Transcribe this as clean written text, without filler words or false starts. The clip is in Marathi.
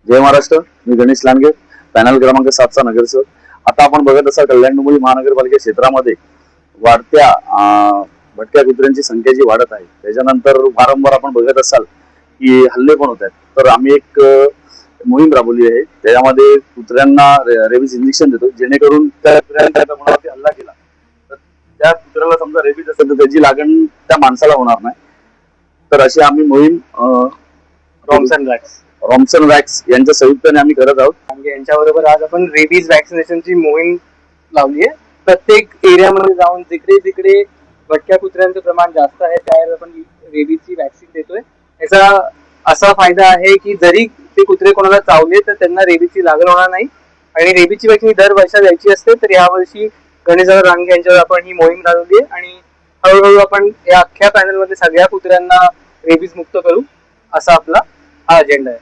जय महाराष्ट्र. मी गणेश लांडगे, पॅनल क्रमांक 7चा नगरसेवक. आता आपण बघत असाल कल्याण डोंबिवली महानगरपालिका क्षेत्रामध्ये वाढत्या भटक्या कुत्र्यांची संख्या जी वाढत आहे, त्याच्यानंतर वारंवार आपण बघत असाल की हल्ले पण होत आहेत. तर आम्ही एक मोहीम राबवली आहे, त्याच्यामध्ये कुत्र्यांना रेबीज इंजेक्शन देतो, जेणेकरून त्या कुत्र्यांनी कोणावरती हल्ला केला तर त्या कुत्र्याला समजा रेबीज असेल तर त्याची लागण त्या माणसाला होणार नाही. तर अशी आम्ही मोहीम रॉमसन वॅक्स यांच्या संयुक्ताने आम्ही करत आहोत. म्हणजे यांच्याबरोबर आज आपण रेबीज वॅक्सिनेशनची मोहीम लावली आहे. प्रत्येक एरियामध्ये जाऊन जिकडे जिकडे भटक्या कुत्र्यांचं प्रमाण जास्त आहे त्यावेळेला आपण रेबीजची वॅक्सिन देतोय. याचा असा फायदा आहे की जरी ते कुत्रे कोणाला चावले तर त्यांना रेबीजची लागण होणार नाही. आणि रेबीजची वॅक्सिन दर वर्षाला द्यायची असते. तर यावर्षी गणेशदादा रांगे यांच्यावर आपण ही मोहीम राबवली आहे आणि हळूहळू आपण या अख्ख्या पॅनलमध्ये सगळ्या कुत्र्यांना रेबीज मुक्त करू, असा आपला हा अजेंडा आहे.